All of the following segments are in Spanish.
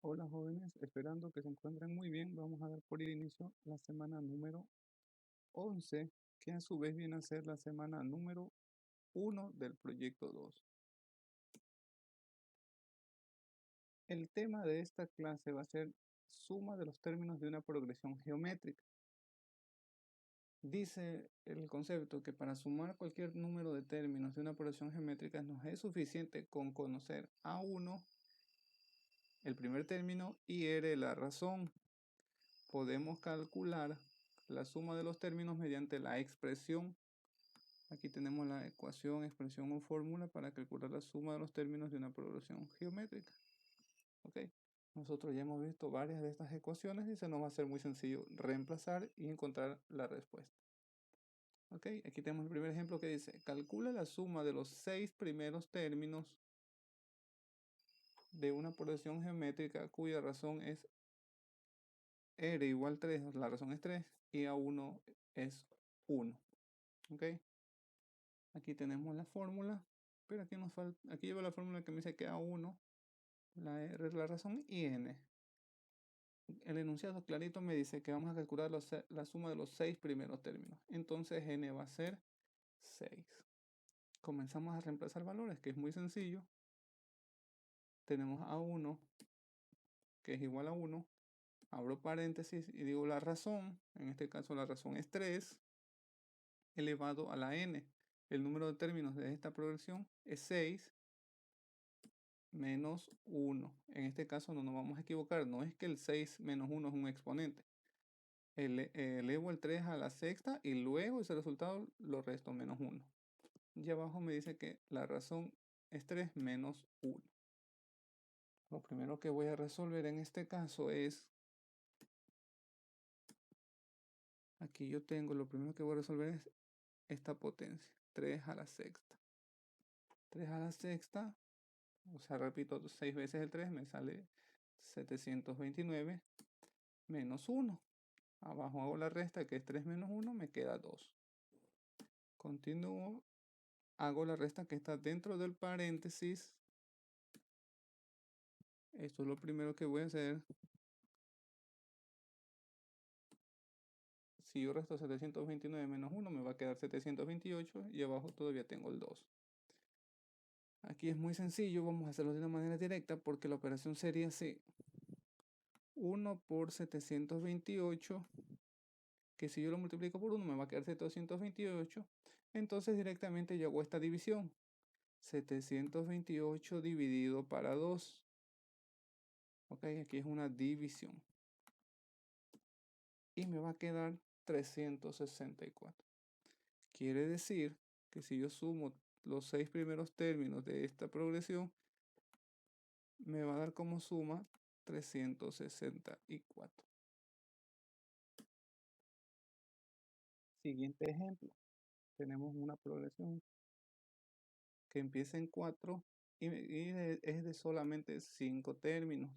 Hola jóvenes, esperando que se encuentren muy bien, vamos a dar por inicio la semana número 11, que a su vez viene a ser la semana número 1 del proyecto 2. El tema de esta clase va a ser suma de los términos de una progresión geométrica. Dice el concepto que para sumar cualquier número de términos de una progresión geométrica nos es suficiente con conocer A1, el primer término, y R, la razón. Podemos calcular la suma de los términos mediante la expresión. Aquí tenemos la ecuación, expresión o fórmula para calcular la suma de los términos de una progresión geométrica. ¿Ok? Nosotros ya hemos visto varias de estas ecuaciones y se nos va a hacer muy sencillo reemplazar y encontrar la respuesta. ¿Ok? Aquí tenemos el primer ejemplo que dice, calcula la suma de los 6 primeros términos de una progresión geométrica cuya razón es R igual 3, la razón es 3 y A1 es 1. ¿Ok? Aquí tenemos la fórmula, pero aquí nos falta, aquí llevo la fórmula que me dice que A1, la R es la razón y N. El enunciado clarito me dice que vamos a calcular la suma de los 6 primeros términos. Entonces N va a ser 6. Comenzamos a reemplazar valores, que es muy sencillo. Tenemos A1, que es igual a 1. Abro paréntesis y digo la razón. En este caso la razón es 3 elevado a la N. El número de términos de esta progresión es 6 menos 1. En este caso no nos vamos a equivocar. No es que el 6 menos 1 es un exponente. Elevo el 3 a la sexta y luego ese resultado lo resto menos 1. Y abajo me dice que la razón es 3 menos 1. Lo primero que voy a resolver en este caso es, aquí yo tengo, lo primero que voy a resolver es esta potencia, 3 a la sexta. 3 a la sexta, o sea, repito 6 veces el 3, me sale 729 menos 1. Abajo hago la resta, que es 3 menos 1, me queda 2. Continúo, hago la resta que está dentro del paréntesis. Esto es lo primero que voy a hacer. Si yo resto 729 menos 1, me va a quedar 728 y abajo todavía tengo el 2. Aquí es muy sencillo, vamos a hacerlo de una manera directa porque la operación sería así. 1 por 728, que si yo lo multiplico por 1 me va a quedar 728. Entonces directamente yo hago esta división. 728 dividido para 2. Ok, aquí es una división. Y me va a quedar 364. Quiere decir que si yo sumo los 6 primeros términos de esta progresión, me va a dar como suma 364. Siguiente ejemplo. Tenemos una progresión que empieza en 4 y es de solamente 5 términos.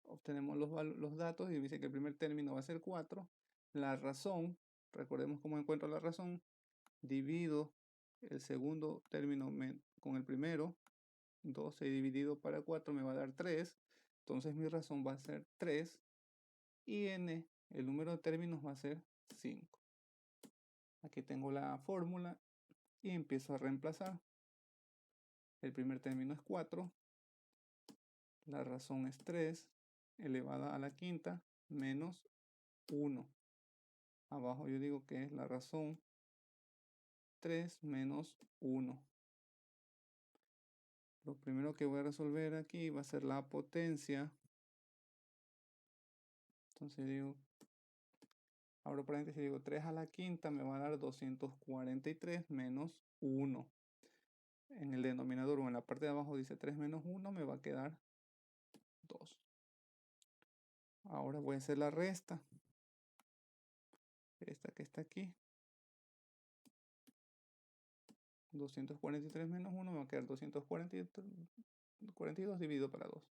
Obtenemos los datos y dice que el primer término va a ser 4. La razón, recordemos cómo encuentro la razón, divido el segundo término con el primero, 12 dividido para 4 me va a dar 3. Entonces mi razón va a ser 3 y n, el número de términos va a ser 5. Aquí tengo la fórmula y empiezo a reemplazar. El primer término es 4, la razón es 3 elevada a la quinta menos 1. Abajo yo digo que es la razón 3 menos 1. Lo primero que voy a resolver aquí va a ser la potencia. Entonces digo, abro paréntesis, digo 3 a la quinta me va a dar 243 menos 1. En el denominador o en la parte de abajo dice 3 menos 1, me va a quedar 2. Ahora voy a hacer la resta. Esta que está aquí. 243 menos 1 me va a quedar 242 dividido para 2.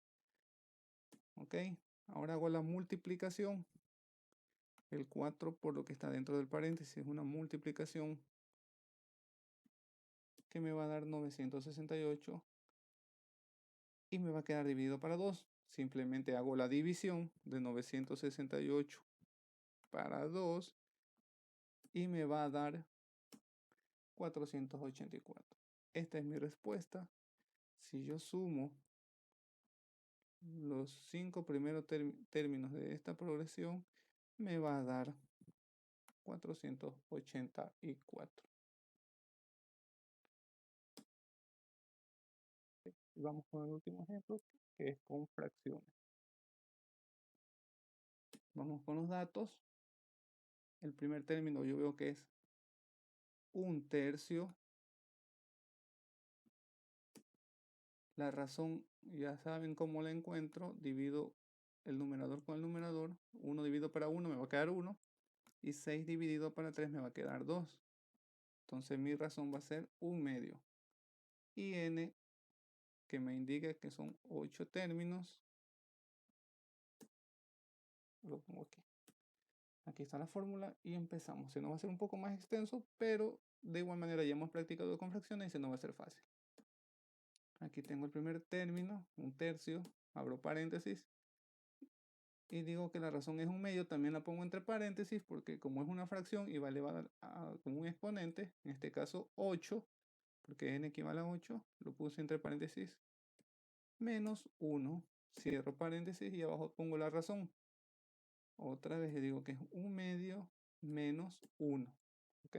Ok, ahora hago la multiplicación. El 4 por lo que está dentro del paréntesis es una multiplicación que me va a dar 968 y me va a quedar dividido para 2. simplemente hago la división de 968 para 2 y me va a dar 484. Esta es mi respuesta. Si yo sumo los 5 primeros términos de esta progresión, me va a dar 484. Y vamos con el último ejemplo, que es con fracciones. Vamos con los datos. El primer término yo veo que es 1/3. La razón, ya saben cómo la encuentro. Divido el numerador con el numerador. 1 dividido para 1 me va a quedar 1. Y 6 dividido para 3 me va a quedar 2. Entonces mi razón va a ser 1/2. Y n, que me indica que son 8 términos, lo pongo aquí. Aquí está la fórmula y empezamos. Se nos va a hacer un poco más extenso, pero de igual manera ya hemos practicado con fracciones y se nos va a hacer fácil. Aquí tengo el primer término, 1/3, abro paréntesis y digo que la razón es 1/2. También la pongo entre paréntesis porque como es una fracción y va elevada con un exponente, en este caso 8, porque n equivale a 8, lo puse entre paréntesis, menos 1, cierro paréntesis y abajo pongo la razón. Otra vez le digo que es 1/2 menos 1. ¿Ok?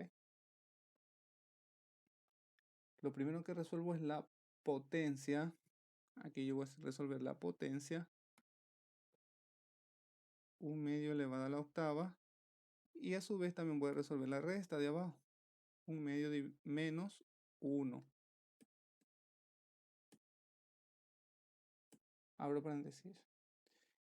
Lo primero que resuelvo es la potencia. Aquí yo voy a resolver la potencia. 1/2 elevado a la octava. Y a su vez también voy a resolver la resta de abajo. 1/2 menos 1. Abro paréntesis.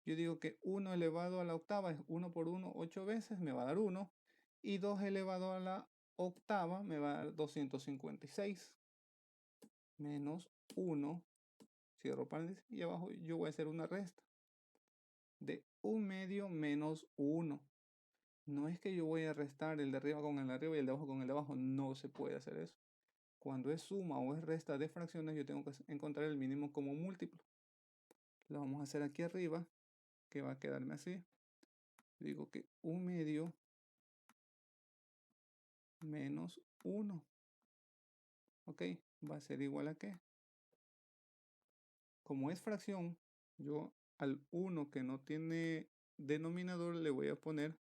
Yo digo que 1 elevado a la octava es 1 por 1, 8 veces, me va a dar 1. Y 2 elevado a la octava me va a dar 256. Menos 1. Cierro paréntesis. Y abajo yo voy a hacer una resta. De 1/2 menos 1. No es que yo voy a restar el de arriba con el de arriba y el de abajo con el de abajo. No se puede hacer eso. Cuando es suma o es resta de fracciones, yo tengo que encontrar el mínimo como múltiplo. Lo vamos a hacer aquí arriba, que va a quedarme así. Digo que 1/2 menos 1. Ok, va a ser igual a qué. Como es fracción, yo al 1 que no tiene denominador le voy a poner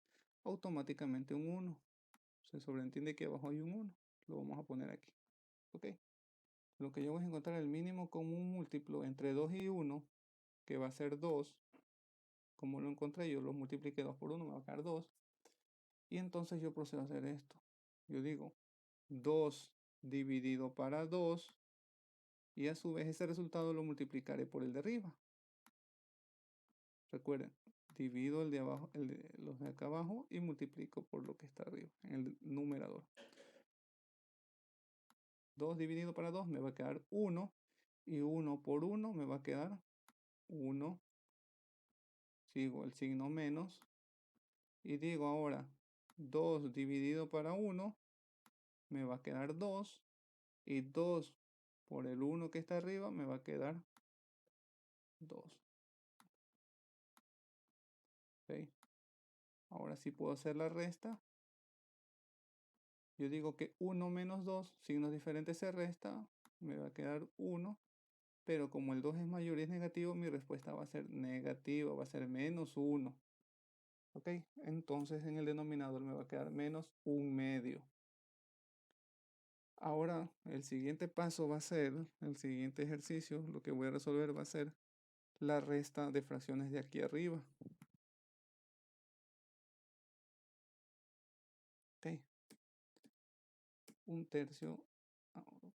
automáticamente un 1. Se sobreentiende que abajo hay un 1. Lo vamos a poner aquí. Ok. Lo que yo voy a encontrar el mínimo común múltiplo entre 2 y 1, que va a ser 2. Como lo encontré, yo lo multipliqué 2 por 1, me va a quedar 2. Y entonces yo procedo a hacer esto. Yo digo 2 dividido para 2. Y a su vez ese resultado lo multiplicaré por el de arriba. Recuerden, divido el de abajo, los de acá abajo y multiplico por lo que está arriba, en el numerador. 2 dividido para 2 me va a quedar 1. Y 1 por 1 me va a quedar 1. Sigo el signo menos. Y digo ahora 2 dividido para 1 me va a quedar 2. Y 2 por el 1 que está arriba me va a quedar 2. ¿Ok? Ahora sí puedo hacer la resta. Yo digo que 1 menos 2, signos diferentes se resta, me va a quedar 1. Pero como el 2 es mayor y es negativo, mi respuesta va a ser negativa, va a ser menos 1. ¿Ok? Entonces en el denominador me va a quedar menos 1/2. Ahora el siguiente paso va a ser, el siguiente ejercicio, lo que voy a resolver va a ser la resta de fracciones de aquí arriba. Ok. 1/3,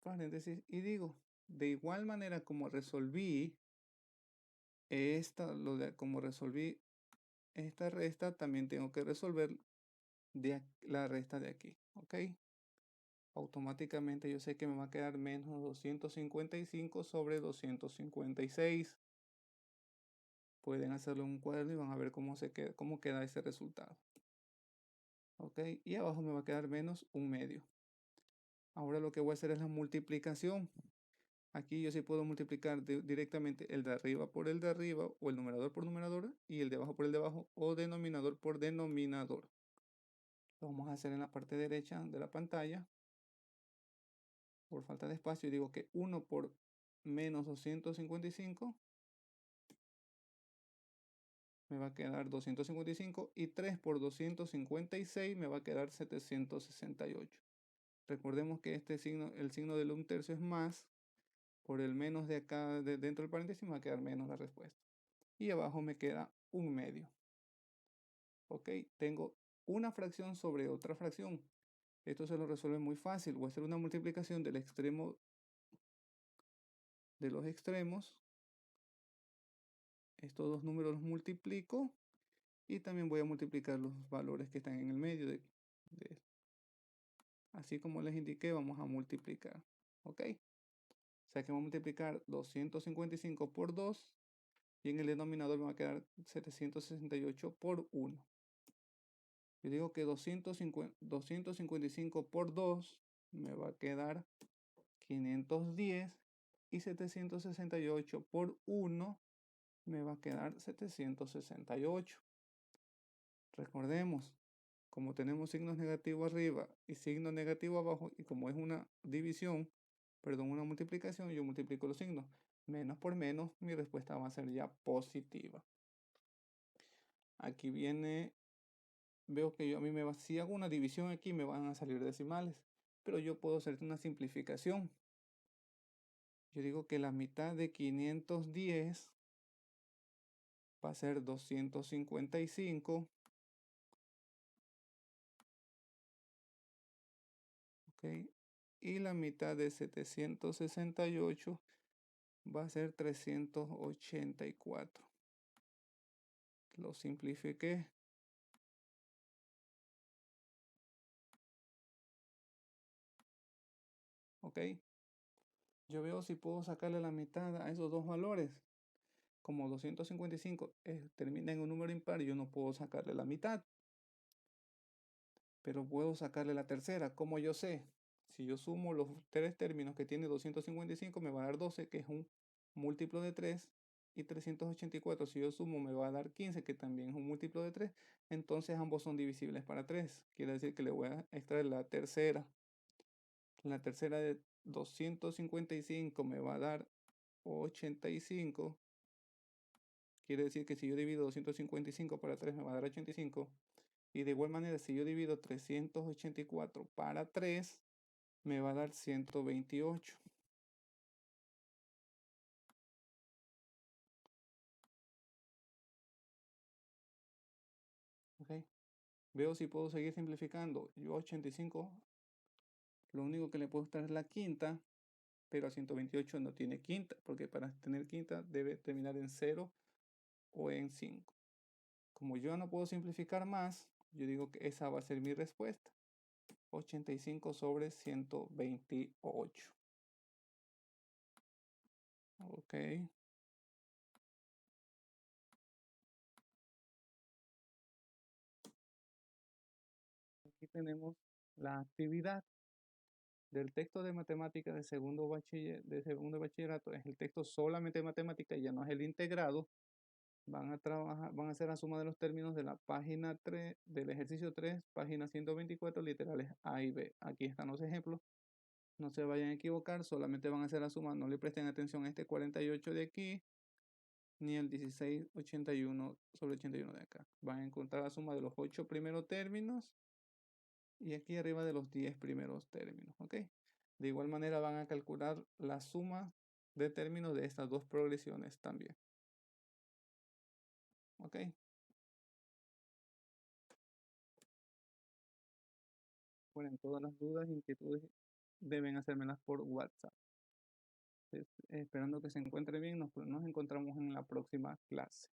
paréntesis, y digo, de igual manera como resolví como resolví esta resta, también tengo que resolver la resta de aquí. Ok. Automáticamente yo sé que me va a quedar menos 255 sobre 256. Pueden hacerlo en un cuaderno y van a ver cómo queda ese resultado. Ok, y abajo me va a quedar menos 1/2. Ahora lo que voy a hacer es la multiplicación. Aquí yo sí puedo multiplicar directamente el de arriba por el de arriba, o el numerador por numerador, y el de abajo por el de abajo, o denominador por denominador. Lo vamos a hacer en la parte derecha de la pantalla. Por falta de espacio, digo que 1 por menos 255 me va a quedar 255, y 3 por 256 me va a quedar 768. Recordemos que este signo, el signo del 1/3 es más, por el menos de acá dentro del paréntesis me va a quedar menos la respuesta. Y abajo me queda 1/2. Ok, tengo una fracción sobre otra fracción. Esto se lo resuelve muy fácil. Voy a hacer una multiplicación del extremo de los extremos. Estos dos números los multiplico, y también voy a multiplicar los valores que están en el medio de así como les indiqué, vamos a multiplicar. Ok, o sea que vamos a multiplicar 255 por 2, y en el denominador me va a quedar 768 por 1. Yo digo que 255 por 2 me va a quedar 510, y 768 por 1 me va a quedar 768. Recordemos, como tenemos signos negativos arriba y signo negativo abajo, y como es una división, perdón, una multiplicación, yo multiplico los signos. Menos por menos, mi respuesta va a ser ya positiva. Aquí viene, veo que a mí me va, si hago una división aquí me van a salir decimales, pero yo puedo hacer una simplificación. Yo digo que la mitad de 510 va a ser 255. ¿Ok? Y la mitad de 768 va a ser 384. Lo simplifiqué. ¿Ok? Yo veo si puedo sacarle la mitad a esos dos valores. Como 255 termina en un número impar, yo no puedo sacarle la mitad. Pero puedo sacarle la tercera. ¿Cómo yo sé? Si yo sumo los tres términos que tiene 255, me va a dar 12, que es un múltiplo de 3. Y 384, si yo sumo, me va a dar 15, que también es un múltiplo de 3. Entonces ambos son divisibles para 3. Quiere decir que le voy a extraer la tercera. La tercera de 255 me va a dar 85. Quiere decir que si yo divido 255 para 3 me va a dar 85. Y de igual manera, si yo divido 384 para 3, me va a dar 128. ¿Ok? Veo si puedo seguir simplificando. Yo a 85, lo único que le puedo extraer es la quinta, pero a 128 no tiene quinta, porque para tener quinta debe terminar en 0 o en 5. Como yo no puedo simplificar más, yo digo que esa va a ser mi respuesta. 85 sobre 128. Ok. Aquí tenemos la actividad del texto de matemáticas de segundo bachillerato. Es el texto solamente de matemáticas, ya no es el integrado. Van a trabajar, van a hacer la suma de los términos de la página 3, del ejercicio 3, página 124, literales A y B. Aquí están los ejemplos. No se vayan a equivocar, solamente van a hacer la suma. No le presten atención a este 48 de aquí, ni el 1681 sobre 81 de acá. Van a encontrar la suma de los 8 primeros términos, y aquí arriba de los 10 primeros términos. ¿Ok? De igual manera van a calcular la suma de términos de estas dos progresiones también. ¿Ok? Bueno, todas las dudas, inquietudes, deben hacérmelas por WhatsApp. Esperando que se encuentre bien, nos encontramos en la próxima clase.